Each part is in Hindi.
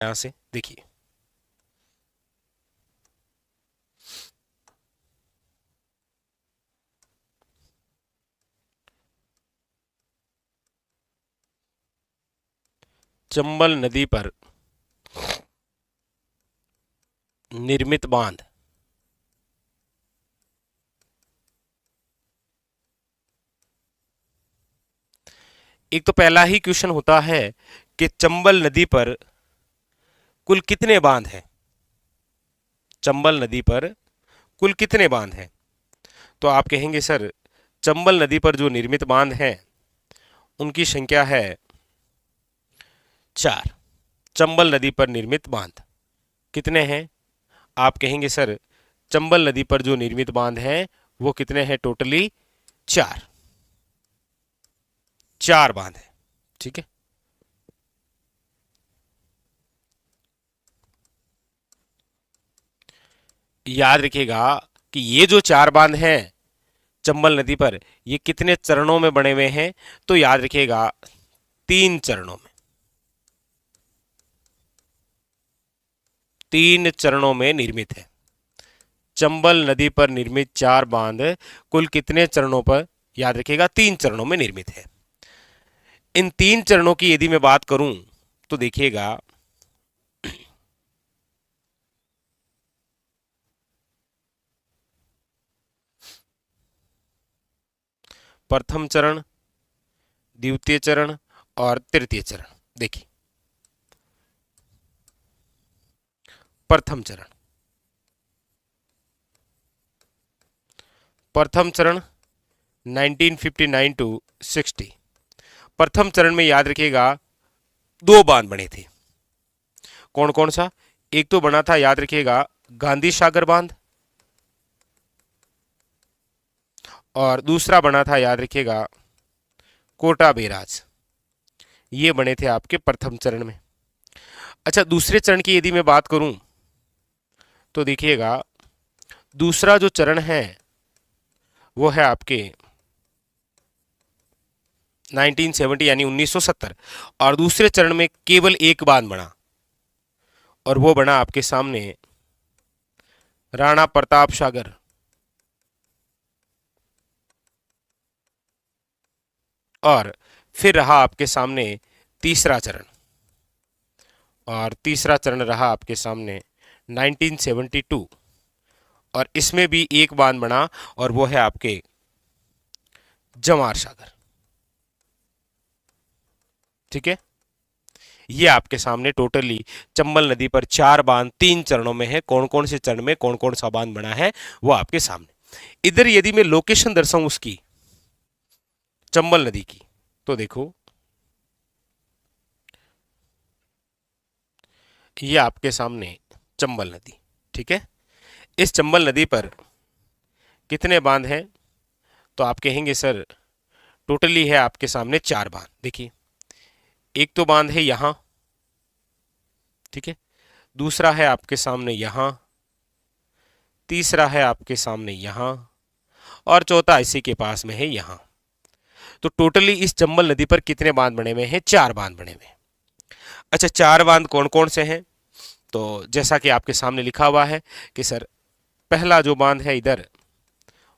यहां से देखिए, चंबल नदी पर निर्मित बांध। एक तो पहला ही क्वेश्चन होता है कि चंबल नदी पर कुल कितने बांध हैं। चंबल नदी पर कुल कितने बांध हैं? तो आप कहेंगे सर, चंबल नदी पर जो निर्मित बांध हैं उनकी संख्या है 4। चंबल नदी पर निर्मित बांध कितने हैं? आप कहेंगे सर, चंबल नदी पर जो निर्मित बांध हैं वो कितने हैं? टोटली 4। 4 बांध हैं, ठीक है। याद रखिएगा कि ये जो 4 बांध हैं चंबल नदी पर, ये कितने चरणों में बने हुए हैं? तो याद रखिएगा 3 चरणों में। 3 चरणों में निर्मित है। चंबल नदी पर निर्मित 4 बांध कुल कितने चरणों पर? याद रखिएगा 3 चरणों में निर्मित है। इन 3 चरणों की यदि मैं बात करूं तो देखिएगा, प्रथम चरण, द्वितीय चरण और तृतीय चरण। देखिए, प्रथम चरण, प्रथम चरण 1959 टू 60। प्रथम चरण में याद रखिएगा 2 बांध बने थे। कौन कौन सा? एक तो बना था, याद रखिएगा, गांधी सागर बांध, और दूसरा बना था, याद रखिएगा, कोटा बैराज। ये बने थे आपके प्रथम चरण में। अच्छा, दूसरे चरण की यदि मैं बात करूं तो देखिएगा, दूसरा जो चरण है वो है आपके 1970 यानी 1970, और दूसरे चरण में केवल एक बांध बना, और वो बना आपके सामने राणा प्रताप सागर। और फिर रहा आपके सामने तीसरा चरण, और तीसरा चरण रहा आपके सामने 1972, और इसमें भी एक बांध बना, और वो है आपके जवाहर सागर। ठीक है, ये आपके सामने टोटली चंबल नदी पर 4 बांध 3 चरणों में है। कौन कौन से चरण में कौन कौन सा बांध बना है वो आपके सामने। इधर यदि मैं लोकेशन दर्शाऊं उसकी, चंबल नदी की, तो देखो, ये आपके सामने चंबल नदी। ठीक है, इस चंबल नदी पर कितने बांध हैं? तो आप कहेंगे सर, टोटली है आपके सामने 4 बांध। देखिए, एक तो बांध है यहां, ठीक है, दूसरा है आपके सामने यहां, तीसरा है आपके सामने यहां, और चौथा इसी के पास में है यहां। तो टोटली इस चंबल नदी पर कितने बांध बने हुए हैं? 4 बांध बने हुए हैं। अच्छा, 4 बांध कौन कौन से हैं? तो जैसा कि आपके सामने लिखा हुआ है कि सर, पहला जो बांध है इधर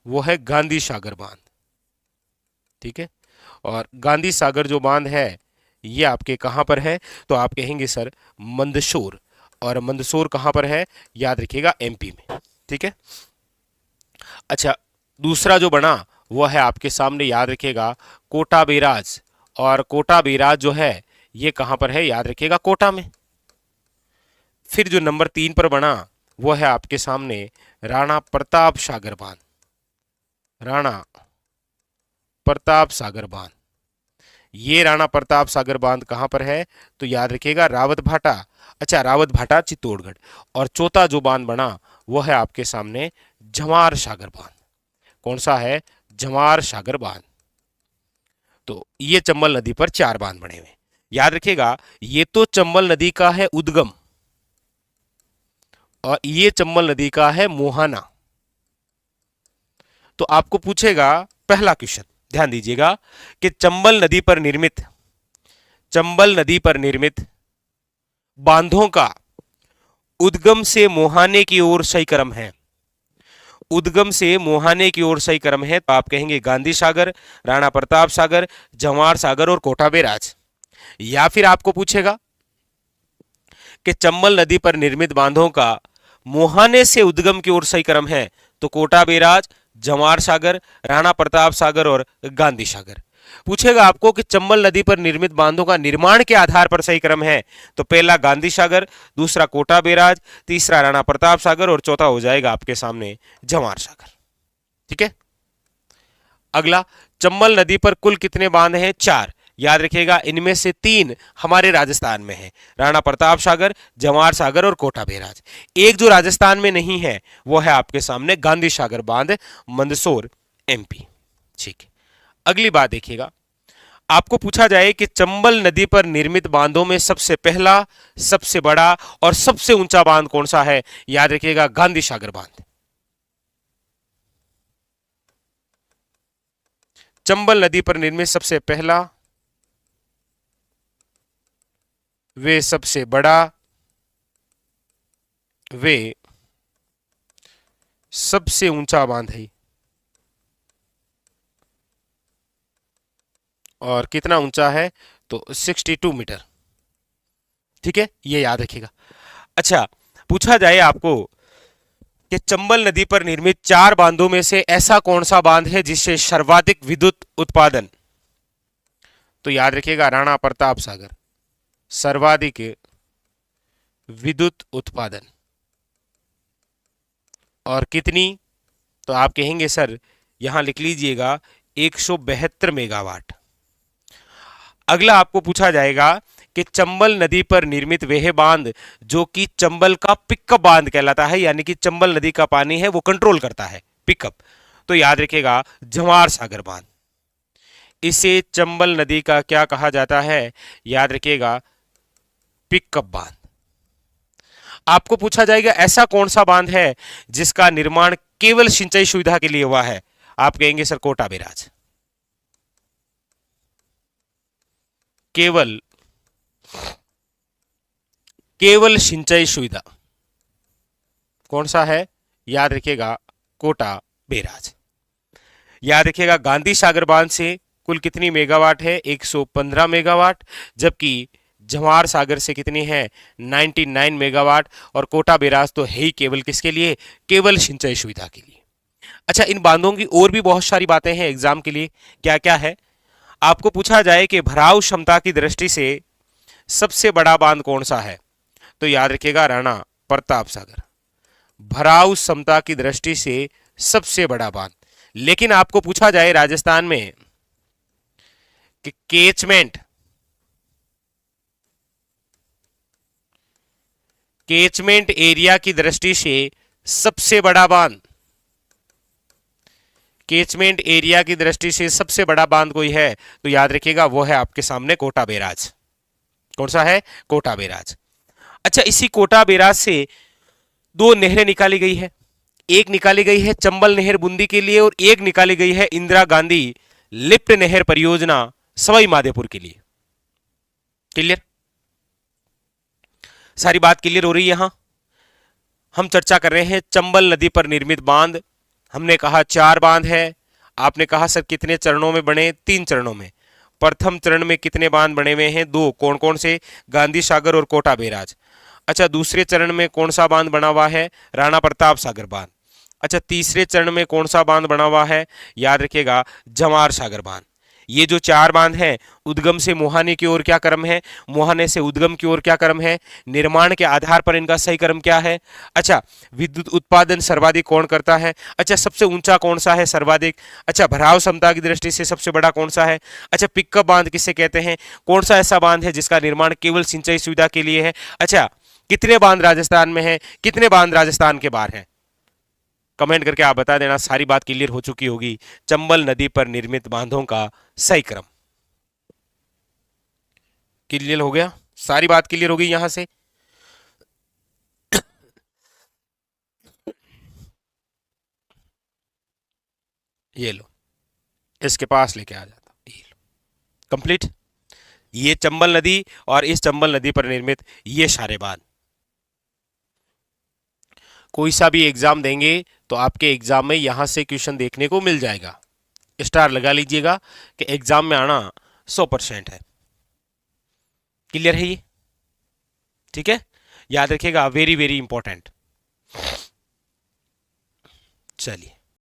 वो है गांधी सागर बांध। ठीक है, और गांधी सागर जो बांध है ये आपके कहां पर है? तो आप कहेंगे सर, मंदसौर। और मंदसौर कहां पर है? याद रखिएगा एमपी में। ठीक है, अच्छा, दूसरा जो बना वो है आपके सामने, याद रखिएगा, कोटा बैराज। और कोटा बैराज जो है ये कहां पर है? याद रखिएगा कोटा में। फिर जो नंबर 3 पर बना वो है आपके सामने राणा प्रताप सागर बांध। राणा प्रताप सागर बांध, ये राणा प्रताप सागर बांध कहां पर है? तो याद रखिएगा रावत भाटा। अच्छा, रावत भाटा चित्तौड़गढ़। और चौथा जो बांध बना वो है आपके सामने जवाहर सागर बांध। कौन सा है? जवाहर सागर बांध। तो ये चंबल नदी पर 4 बांध बने हुए। याद रखिएगा, ये तो चंबल नदी का है उद्गम, और ये चंबल नदी का है मोहाना। तो आपको पूछेगा पहला क्वेश्चन, ध्यान दीजिएगा, कि चंबल नदी पर निर्मित बांधों का उद्गम से मुहाने की ओर सही क्रम है, उद्गम से मुहाने की ओर सही क्रम है, तो आप कहेंगे गांधी सागर, राणा प्रताप सागर, जवाहर सागर और कोटा बैराज। या फिर आपको पूछेगा कि चंबल नदी पर निर्मित बांधों का मुहाने से उद्गम की ओर सही क्रम है, तो कोटा बैराज, जवाहर सागर, राणा प्रताप सागर और गांधी सागर। पूछेगा आपको कि चंबल नदी पर निर्मित बांधों का निर्माण के आधार पर सही क्रम है, तो पहला गांधी सागर, दूसरा कोटा बैराज, तीसरा राणा प्रताप सागर और चौथा हो जाएगा आपके सामने जवाहर सागर। ठीक है। अगला, चंबल नदी पर कुल कितने बांध हैं? 4। याद रखिएगा, इनमें से 3 हमारे राजस्थान में है, राणा प्रताप सागर, जवाहर सागर और कोटा बैराज। एक जो राजस्थान में नहीं है वो है आपके सामने गांधी सागर बांध, मंदसौर, एमपी। ठीक है। अगली बात देखिएगा, आपको पूछा जाए कि चंबल नदी पर निर्मित बांधों में सबसे पहला, सबसे बड़ा और सबसे ऊंचा बांध कौन सा है? याद रखिएगा, गांधी सागर बांध। चंबल नदी पर निर्मित सबसे पहला, वे सबसे बड़ा, वे सबसे ऊंचा बांध है। और कितना ऊंचा है? तो 62 मीटर। ठीक है, ये याद रखिएगा। अच्छा, पूछा जाए आपको कि चंबल नदी पर निर्मित 4 बांधों में से ऐसा कौन सा बांध है जिससे सर्वाधिक विद्युत उत्पादन? तो याद रखिएगा, राणा प्रताप सागर, सर्वाधिक विद्युत उत्पादन। और कितनी? तो आप कहेंगे सर, यहां लिख लीजिएगा 172 मेगावाट। अगला आपको पूछा जाएगा कि चंबल नदी पर निर्मित वह बांध जो कि चंबल का पिकअप बांध कहलाता है, यानी कि चंबल नदी का पानी है वो कंट्रोल करता है, पिकअप। तो याद रखिएगा, जवाहर सागर बांध। इसे चंबल नदी का क्या कहा जाता है? याद रखिएगा, पिकअप बांध। आपको पूछा जाएगा ऐसा कौन सा बांध है जिसका निर्माण केवल सिंचाई सुविधा के लिए हुआ है? आप कहेंगे सर, कोटा बैराज। केवल केवल सिंचाई सुविधा कौन सा है? याद रखिएगा, कोटा बैराज। याद रखिएगा, गांधी सागर बांध से कुल कितनी मेगावाट है? 115 मेगावाट। जबकि जवाहर सागर से कितनी है? 99 मेगावाट। और कोटा बैराज तो है ही केवल किसके लिए? केवल सिंचाई सुविधा के लिए। अच्छा, इन बांधों की और भी बहुत सारी बातें हैं एग्जाम के लिए। क्या क्या है? आपको पूछा जाए कि भराव क्षमता की दृष्टि से सबसे बड़ा बांध कौन सा है? तो याद रखिएगा, राणा प्रताप सागर, भराव क्षमता की दृष्टि से सबसे बड़ा बांध। लेकिन आपको पूछा जाए राजस्थान में कि केचमेंट एरिया की दृष्टि से सबसे बड़ा बांध, केचमेंट एरिया की दृष्टि से सबसे बड़ा बांध कोई है, तो याद रखिएगा वो है आपके सामने कोटा बैराज। कौन सा है? कोटा बैराज। अच्छा, इसी कोटा बैराज से 2 नहरें निकाली गई है। एक निकाली गई है चंबल नहर बूंदी के लिए, और एक निकाली गई है इंदिरा गांधी लिफ्ट नहर परियोजना सवाई माधोपुर के लिए। क्लियर? सारी बात क्लियर हो रही है? यहां हम चर्चा कर रहे हैं चंबल नदी पर निर्मित बांध। हमने कहा 4 बांध है। आपने कहा सर कितने चरणों में बने? 3 चरणों में। प्रथम चरण में कितने बांध बने हुए हैं? 2। कौन कौन से? गांधी सागर और कोटा बैराज। अच्छा, दूसरे चरण में कौन सा बांध बना हुआ है? राणा प्रताप सागर बांध। अच्छा, तीसरे चरण में कौन सा बांध बना हुआ है? याद रखिएगा, जवाहर सागर बांध। ये जो 4 बांध हैं, उद्गम से मुहाने की ओर क्या क्रम है? मुहाने से उद्गम की ओर क्या क्रम है? निर्माण के आधार पर इनका सही क्रम क्या है? अच्छा, विद्युत उत्पादन सर्वाधिक कौन करता है? अच्छा, सबसे ऊंचा कौन सा है? सर्वाधिक। अच्छा, भराव क्षमता की दृष्टि से सबसे बड़ा कौन सा है? अच्छा, पिकअप बांध किसे कहते हैं? कौन सा ऐसा बांध है जिसका निर्माण केवल सिंचाई सुविधा के लिए है? अच्छा, कितने बांध राजस्थान में है? कितने बांध राजस्थान के बाहर है? कमेंट करके आप बता देना। सारी बात क्लियर हो चुकी होगी चंबल नदी पर निर्मित बांधों का सही क्रम। क्लियर हो गया? सारी बात क्लियर हो गई यहां से? ये लो, इसके पास लेके आ जाता, ये लो, कंप्लीट। ये चंबल नदी और इस चंबल नदी पर निर्मित ये सारे बांध। कोई सा भी एग्जाम देंगे तो आपके एग्जाम में यहां से क्वेश्चन देखने को मिल जाएगा। स्टार लगा लीजिएगा कि एग्जाम में आना 100% है। क्लियर है ये? ठीक है, याद रखिएगा, वेरी वेरी इंपॉर्टेंट। चलिए।